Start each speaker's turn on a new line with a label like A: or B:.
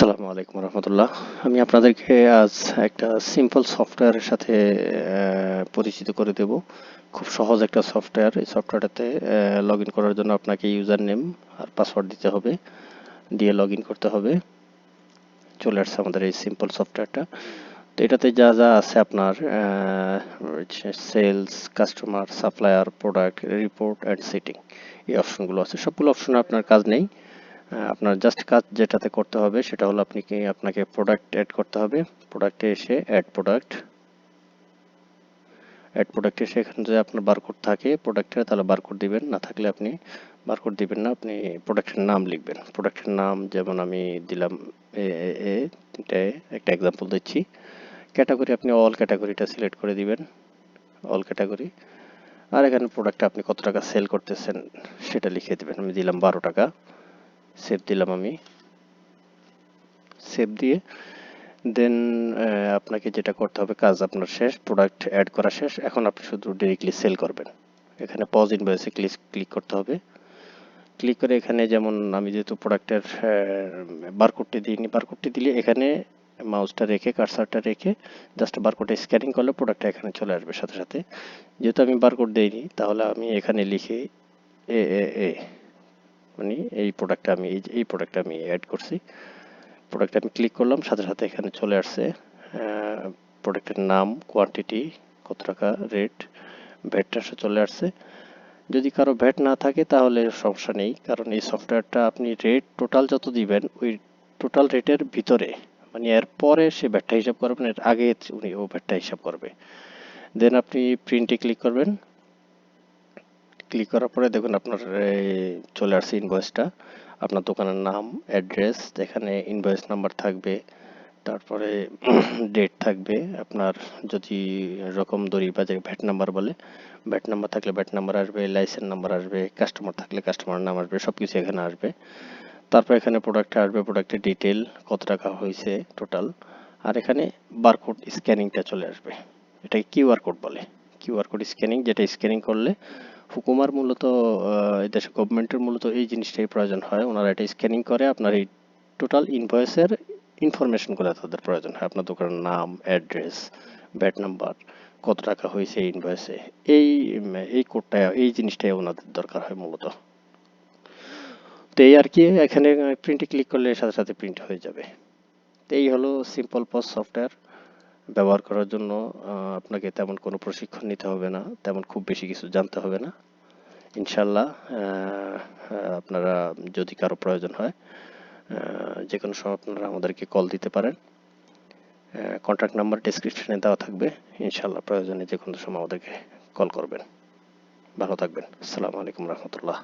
A: আসসালামু আলাইকুম রহমতুল্লাহ। আমি আপনাদেরকে আজ একটা সিম্পল সফটওয়্যারের সাথে পরিচিত করে দেব। খুব সহজ একটা সফটওয়্যার। এই সফটওয়্যারটাতে লগ ইন করার জন্য আপনাকে ইউজার নেম আর পাসওয়ার্ড দিতে হবে, দিয়ে লগ ইন করতে হবে। চলে আসছে আমাদের এই সিম্পল সফটওয়্যারটা। তো এটাতে যা যা আছে আপনার sales, customer, supplier, product, report and setting, এই অপশনগুলো আছে। সবগুলো অপশনে আপনার কাজ নেই। আপনার জাস্ট কাজ যেটাতে করতে হবে সেটা হলো আপনাকে প্রোডাক্ট অ্যাড করতে হবে। প্রোডাক্টে এসে অ্যাড প্রোডাক্টে এসে এখানে যদি আপনার বারকোড থাকে প্রোডাক্টের, তাহলে বারকোড দিবেন। না থাকলে আপনি বারকোড দিবেন না, আপনি প্রোডাক্টের নাম লিখবেন। প্রোডাক্টের নাম যেমন আমি দিলাম একটা এক্সাম্পল দিচ্ছি। ক্যাটাগরি আপনি অল ক্যাটাগরিটা সিলেক্ট করে দিবেন, অল ক্যাটাগরি। আর এখানে প্রোডাক্টটা আপনি কত টাকা সেল করতেছেন সেটা লিখে দিবেন। আমি দিলাম 12 টাকা, সেভ দিলাম। আমি সেভ দিয়ে দেন আপনাকে যেটা করতে হবে, কাজ আপনার শেষ, প্রোডাক্ট অ্যাড করা শেষ। এখন আপনি শুধু ডিরেক্টলি সেল করবেন। এখানে পজ ইনভয়েসে ক্লিক করতে হবে। ক্লিক করে এখানে যেমন আমি যেহেতু প্রোডাক্টের বারকোডটি দিইনি, বারকোডটি দিলে এখানে মাউসটা রেখে কার্সারটা রেখে জাস্ট বারকোডে স্ক্যানিং করলে প্রোডাক্টটা এখানে চলে আসবে সাথে সাথে। যেহেতু আমি বারকোড দিইনি, তাহলে আমি এখানে লিখে এ এ এ মানে এই প্রোডাক্টটা আমি অ্যাড করছি। প্রোডাক্টে আমি ক্লিক করলাম, সাথে সাথে এখানে চলে আসছে প্রোডাক্টের নাম, কোয়ান্টিটি, কত টাকা, রেট, ভ্যাটটা চলে আসছে। যদি কারো ভ্যাট না থাকে তাহলে সমস্যা নেই, কারণ এই সফটওয়্যারটা আপনি রেট টোটাল যত দিবেন ওই টোটাল রেটের ভিতরে, মানে এর পরে সে ভ্যাটটা হিসাব করবেন, এর আগে উনি ও ভ্যাটটা হিসাব করবে। দেন আপনি প্রিন্টে ক্লিক করবেন। ক্লিক করার পরে দেখুন আপনার চলে আসছে ইনভয়েসটা। আপনার দোকানের নাম, অ্যাড্রেস, এখানে ইনভয়েস নাম্বার থাকবে, তারপরে ডেট থাকবে। আপনার যদি রকম দড়ি বা যে ভ্যাট নাম্বার বলে, ভ্যাট নাম্বার থাকলে ভ্যাট নাম্বার আসবে, লাইসেন্স নাম্বার আসবে, কাস্টমার থাকলে কাস্টমার নাম আসবে, সব কিছু এখানে আসবে। তারপর এখানে প্রোডাক্টে আসবে, প্রোডাক্টের ডিটেল, কত টাকা হয়েছে টোটাল। আর এখানে বারকোড স্ক্যানিংটা চলে আসবে। এটাকে কিউআর কোড বলে। কিউআর কোড স্ক্যানিং, যেটা স্ক্যানিং করলে হুকুমার মূলত এই দেশে গভর্নমেন্টের মূলত এই জিনিসটাই প্রয়োজন হয়। ওনারা এটা স্ক্যানিং করে আপনার এই টোটাল ইনভয়েসের ইনফরমেশনগুলো তাদের প্রয়োজন হয়। আপনার দোকানের নাম, অ্যাড্রেস, ভ্যাট নাম্বার, কত টাকা হয়েছে এই ইনভয়েসে, এই এই কোডটা, এই জিনিসটাই ওনাদের দরকার হয় মূলত। তো এই আর কি, এখানে প্রিন্টে ক্লিক করলে সাথে সাথে প্রিন্ট হয়ে যাবে। তো এই হলো সিম্পল পজ সফটওয়্যার। ব্যবহার করার জন্য আপনাকে তেমন কোনো প্রশিক্ষণ নিতে হবে না, তেমন খুব বেশি কিছু জানতে হবে না। ইনশাল্লাহ আপনারা যদি কারো প্রয়োজন হয় যে কোনো সময় আপনারা আমাদেরকে কল দিতে পারেন। কন্ট্যাক্ট নাম্বার ডেসক্রিপশনে দেওয়া থাকবে। ইনশাল্লাহ প্রয়োজনে যে কোনো সময় আমাদেরকে কল করবেন। ভালো থাকবেন। আসসালামু আলাইকুম রহমতুল্লাহ।